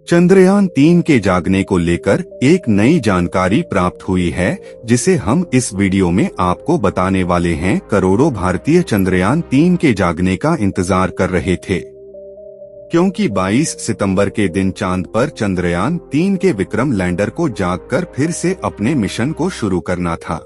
चंद्रयान-3 के जागने को लेकर एक नई जानकारी प्राप्त हुई है, जिसे हम इस वीडियो में आपको बताने वाले हैं। करोड़ों भारतीय चंद्रयान-3 के जागने का इंतजार कर रहे थे, क्योंकि 22 सितंबर के दिन चांद पर चंद्रयान-3 के विक्रम लैंडर को जागकर फिर से अपने मिशन को शुरू करना था।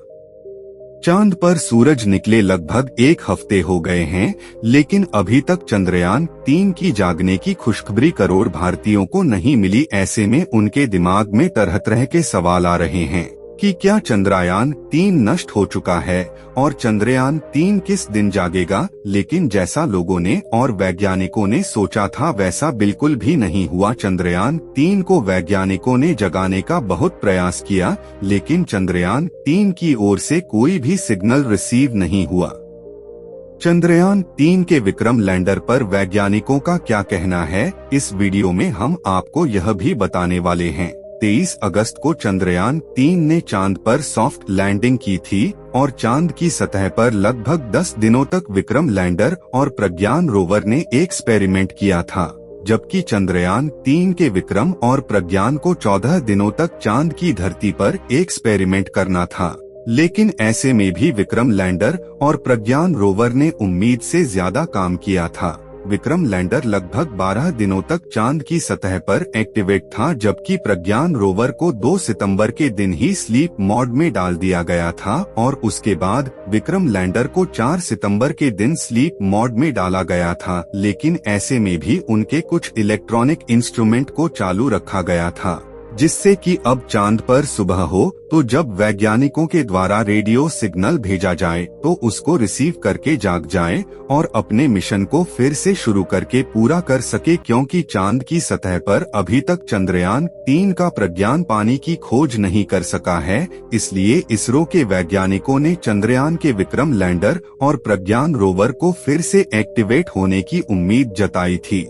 चांद पर सूरज निकले लगभग एक हफ्ते हो गए हैं, लेकिन अभी तक चंद्रयान-3 की जागने की खुशखबरी करोड़ भारतीयों को नहीं मिली। ऐसे में उनके दिमाग में तरह तरह के सवाल आ रहे हैं कि क्या चंद्रयान-3 नष्ट हो चुका है और चंद्रयान-3 किस दिन जागेगा। लेकिन जैसा लोगों ने और वैज्ञानिकों ने सोचा था, वैसा बिल्कुल भी नहीं हुआ। चंद्रयान-3 को वैज्ञानिकों ने जगाने का बहुत प्रयास किया, लेकिन चंद्रयान-3 की ओर से कोई भी सिग्नल रिसीव नहीं हुआ। चंद्रयान-3 के विक्रम लैंडर पर वैज्ञानिकों का क्या कहना है, इस वीडियो में हम आपको यह भी बताने वाले हैं। 23 अगस्त को चंद्रयान-3 ने चांद पर सॉफ्ट लैंडिंग की थी और चांद की सतह पर लगभग 10 दिनों तक विक्रम लैंडर और प्रज्ञान रोवर ने एक्सपेरिमेंट किया था, जबकि चंद्रयान-3 के विक्रम और प्रज्ञान को 14 दिनों तक चांद की धरती पर एक्सपेरिमेंट करना था। लेकिन ऐसे में भी विक्रम लैंडर और प्रज्ञान रोवर ने उम्मीद से ज्यादा काम किया था। विक्रम लैंडर लगभग 12 दिनों तक चांद की सतह पर एक्टिवेट था, जबकि प्रज्ञान रोवर को 2 सितंबर के दिन ही स्लीप मोड में डाल दिया गया था और उसके बाद विक्रम लैंडर को 4 सितंबर के दिन स्लीप मोड में डाला गया था। लेकिन ऐसे में भी उनके कुछ इलेक्ट्रॉनिक इंस्ट्रूमेंट को चालू रखा गया था, जिससे कि अब चांद पर सुबह हो तो जब वैज्ञानिकों के द्वारा रेडियो सिग्नल भेजा जाए तो उसको रिसीव करके जाग जाए और अपने मिशन को फिर से शुरू करके पूरा कर सके। क्योंकि चांद की सतह पर अभी तक चंद्रयान-3 का प्रज्ञान पानी की खोज नहीं कर सका है, इसलिए इसरो के वैज्ञानिकों ने चंद्रयान के विक्रम लैंडर और प्रज्ञान रोवर को फिर से एक्टिवेट होने की उम्मीद जताई थी।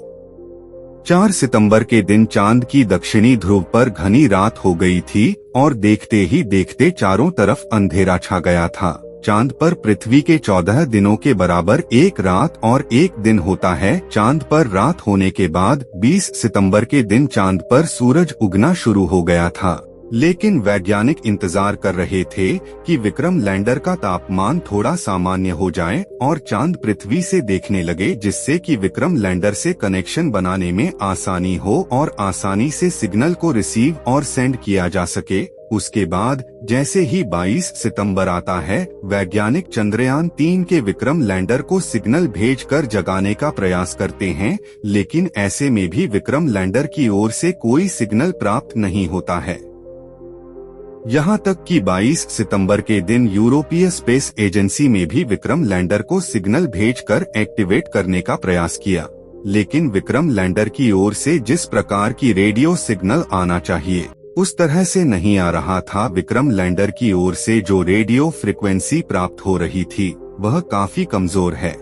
4 सितंबर के दिन चांद की दक्षिणी ध्रुव पर घनी रात हो गई थी और देखते ही देखते चारों तरफ अंधेरा छा गया था। चांद पर पृथ्वी के 14 दिनों के बराबर एक रात और एक दिन होता है। चांद पर रात होने के बाद 20 सितंबर के दिन चांद पर सूरज उगना शुरू हो गया था, लेकिन वैज्ञानिक इंतजार कर रहे थे कि विक्रम लैंडर का तापमान थोड़ा सामान्य हो जाए और चांद पृथ्वी से देखने लगे, जिससे कि विक्रम लैंडर से कनेक्शन बनाने में आसानी हो और आसानी से सिग्नल को रिसीव और सेंड किया जा सके। उसके बाद जैसे ही 22 सितंबर आता है, वैज्ञानिक चंद्रयान-3 के विक्रम लैंडर को सिग्नल भेजकर जगाने का प्रयास करते हैं, लेकिन ऐसे में भी विक्रम लैंडर की ओर से कोई सिग्नल प्राप्त नहीं होता है। यहाँ तक कि 22 सितंबर के दिन यूरोपीय स्पेस एजेंसी में भी विक्रम लैंडर को सिग्नल भेजकर एक्टिवेट करने का प्रयास किया, लेकिन विक्रम लैंडर की ओर से जिस प्रकार की रेडियो सिग्नल आना चाहिए उस तरह से नहीं आ रहा था। विक्रम लैंडर की ओर से जो रेडियो फ्रिक्वेंसी प्राप्त हो रही थी वह काफी कमजोर है।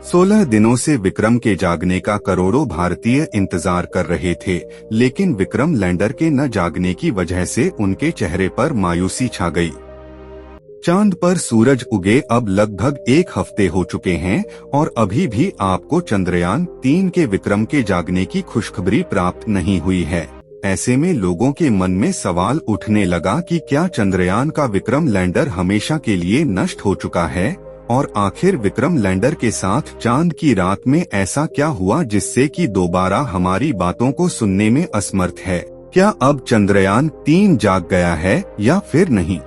16 दिनों से विक्रम के जागने का करोड़ों भारतीय इंतजार कर रहे थे, लेकिन विक्रम लैंडर के न जागने की वजह से उनके चेहरे पर मायूसी छा गई। चांद पर सूरज उगे अब लगभग एक हफ्ते हो चुके हैं और अभी भी आपको चंद्रयान-3 के विक्रम के जागने की खुशखबरी प्राप्त नहीं हुई है। ऐसे में लोगों के मन में सवाल उठने लगा कि क्या चंद्रयान का विक्रम लैंडर हमेशा के लिए नष्ट हो चुका है और आखिर विक्रम लैंडर के साथ चांद की रात में ऐसा क्या हुआ जिससे कि दोबारा हमारी बातों को सुनने में असमर्थ है। क्या अब चंद्रयान-3 जाग गया है या फिर नहीं?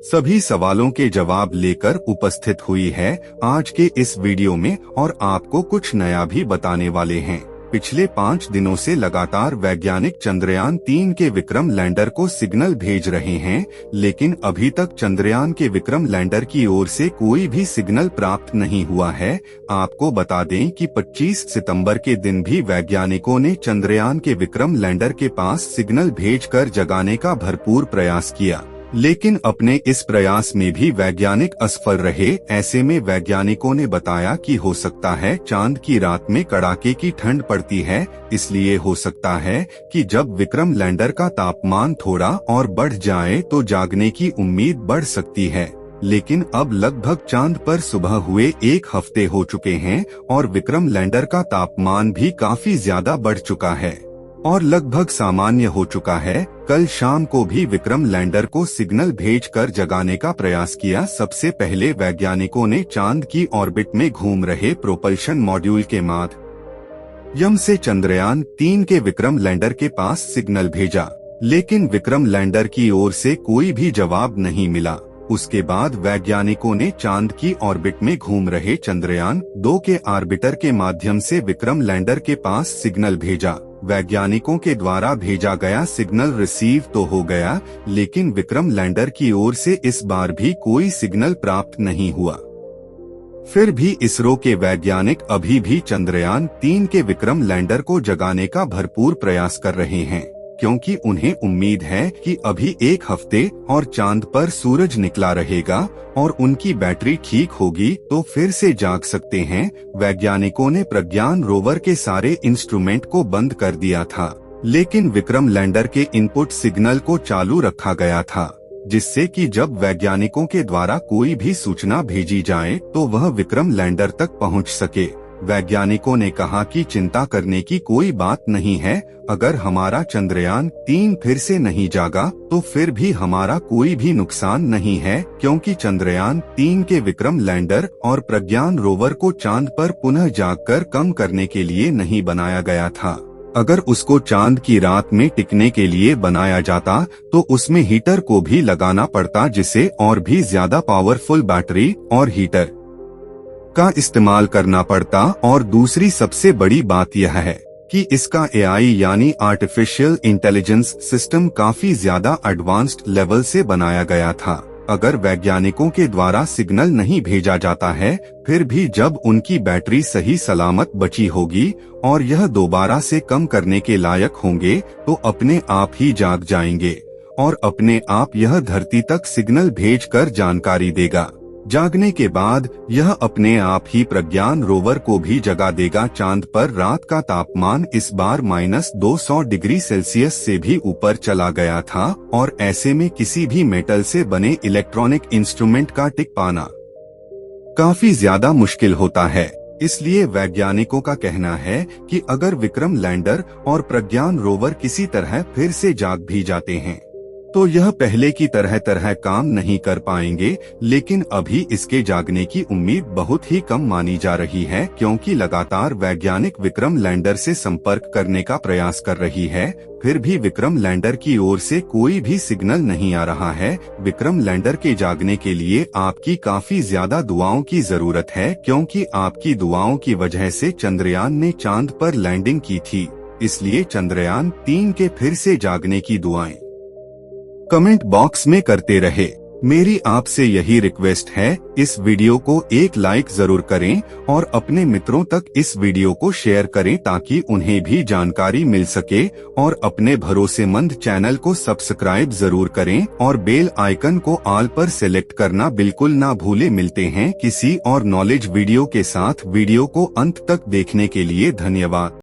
सभी सवालों के जवाब लेकर उपस्थित हुई है आज के इस वीडियो में और आपको कुछ नया भी बताने वाले हैं। पिछले 5 दिनों से लगातार वैज्ञानिक चंद्रयान-3 के विक्रम लैंडर को सिग्नल भेज रहे हैं, लेकिन अभी तक चंद्रयान के विक्रम लैंडर की ओर से कोई भी सिग्नल प्राप्त नहीं हुआ है। आपको बता दें कि 25 सितंबर के दिन भी वैज्ञानिकों ने चंद्रयान के विक्रम लैंडर के पास सिग्नल भेजकर जगाने का भरपूर प्रयास किया, लेकिन अपने इस प्रयास में भी वैज्ञानिक असफल रहे। ऐसे में वैज्ञानिकों ने बताया कि हो सकता है चांद की रात में कड़ाके की ठंड पड़ती है, इसलिए हो सकता है कि जब विक्रम लैंडर का तापमान थोड़ा और बढ़ जाए तो जागने की उम्मीद बढ़ सकती है। लेकिन अब लगभग चांद पर सुबह हुए 1 हफ्ते हो चुके हैं और विक्रम लैंडर का तापमान भी काफी ज्यादा बढ़ चुका है और लगभग सामान्य हो चुका है। कल शाम को भी विक्रम लैंडर को सिग्नल भेजकर जगाने का प्रयास किया। सबसे पहले वैज्ञानिकों ने चांद की ऑर्बिट में घूम रहे प्रोपल्शन मॉड्यूल के माध्यम से चंद्रयान 3 के विक्रम लैंडर के पास सिग्नल भेजा, लेकिन विक्रम लैंडर की ओर से कोई भी जवाब नहीं मिला। उसके बाद वैज्ञानिकों ने चांद की ऑर्बिट में घूम रहे चंद्रयान 2 के ऑर्बिटर के माध्यम से विक्रम लैंडर के पास सिग्नल भेजा। वैज्ञानिकों के द्वारा भेजा गया सिग्नल रिसीव तो हो गया, लेकिन विक्रम लैंडर की ओर से इस बार भी कोई सिग्नल प्राप्त नहीं हुआ। फिर भी इसरो के वैज्ञानिक अभी भी चंद्रयान 3 के विक्रम लैंडर को जगाने का भरपूर प्रयास कर रहे हैं, क्योंकि उन्हें उम्मीद है कि अभी 1 हफ्ते और चांद पर सूरज निकला रहेगा और उनकी बैटरी ठीक होगी तो फिर से जाग सकते हैं। वैज्ञानिकों ने प्रज्ञान रोवर के सारे इंस्ट्रूमेंट को बंद कर दिया था, लेकिन विक्रम लैंडर के इनपुट सिग्नल को चालू रखा गया था, जिससे कि जब वैज्ञानिकों के द्वारा कोई भी सूचना भेजी जाए तो वह विक्रम लैंडर तक पहुंच सके। वैज्ञानिकों ने कहा कि चिंता करने की कोई बात नहीं है, अगर हमारा चंद्रयान 3 फिर से नहीं जागा तो फिर भी हमारा कोई भी नुकसान नहीं है, क्योंकि चंद्रयान 3 के विक्रम लैंडर और प्रज्ञान रोवर को चांद पर पुनः जागकर कम करने के लिए नहीं बनाया गया था। अगर उसको चांद की रात में टिकने के लिए बनाया जाता तो उसमें हीटर को भी लगाना पड़ता, जिसे और भी ज्यादा पावरफुल बैटरी और हीटर का इस्तेमाल करना पड़ता। और दूसरी सबसे बड़ी बात यह है कि इसका एआई यानी आर्टिफिशियल इंटेलिजेंस सिस्टम काफी ज्यादा एडवांस्ड लेवल से बनाया गया था। अगर वैज्ञानिकों के द्वारा सिग्नल नहीं भेजा जाता है, फिर भी जब उनकी बैटरी सही सलामत बची होगी और यह दोबारा से कम करने के लायक होंगे तो अपने आप ही जाग जाएंगे और अपने आप यह धरती तक सिग्नल भेजकर जानकारी देगा। जागने के बाद यह अपने आप ही प्रज्ञान रोवर को भी जगा देगा। चांद पर रात का तापमान इस बार -200 डिग्री सेल्सियस से भी ऊपर चला गया था और ऐसे में किसी भी मेटल से बने इलेक्ट्रॉनिक इंस्ट्रूमेंट का टिक पाना काफी ज्यादा मुश्किल होता है। इसलिए वैज्ञानिकों का कहना है कि अगर विक्रम लैंडर और प्रज्ञान रोवर किसी तरह फिर से जाग भी जाते हैं तो यह पहले की तरह काम नहीं कर पाएंगे, लेकिन अभी इसके जागने की उम्मीद बहुत ही कम मानी जा रही है, क्योंकि लगातार वैज्ञानिक विक्रम लैंडर से संपर्क करने का प्रयास कर रही है। फिर भी विक्रम लैंडर की ओर से कोई भी सिग्नल नहीं आ रहा है। विक्रम लैंडर के जागने के लिए आपकी काफी ज्यादा दुआओं की जरूरत है, क्योंकि आपकी दुआओं की वजह से चंद्रयान ने चांद पर लैंडिंग की थी। इसलिए चंद्रयान 3 के फिर से जागने की दुआएं कमेंट बॉक्स में करते रहे। मेरी आपसे यही रिक्वेस्ट है, इस वीडियो को एक लाइक जरूर करें और अपने मित्रों तक इस वीडियो को शेयर करें ताकि उन्हें भी जानकारी मिल सके, और अपने भरोसेमंद चैनल को सब्सक्राइब जरूर करें और बेल आइकन को ऑल पर सेलेक्ट करना बिल्कुल ना भूले। मिलते हैं किसी और नॉलेज वीडियो के साथ। वीडियो को अंत तक देखने के लिए धन्यवाद।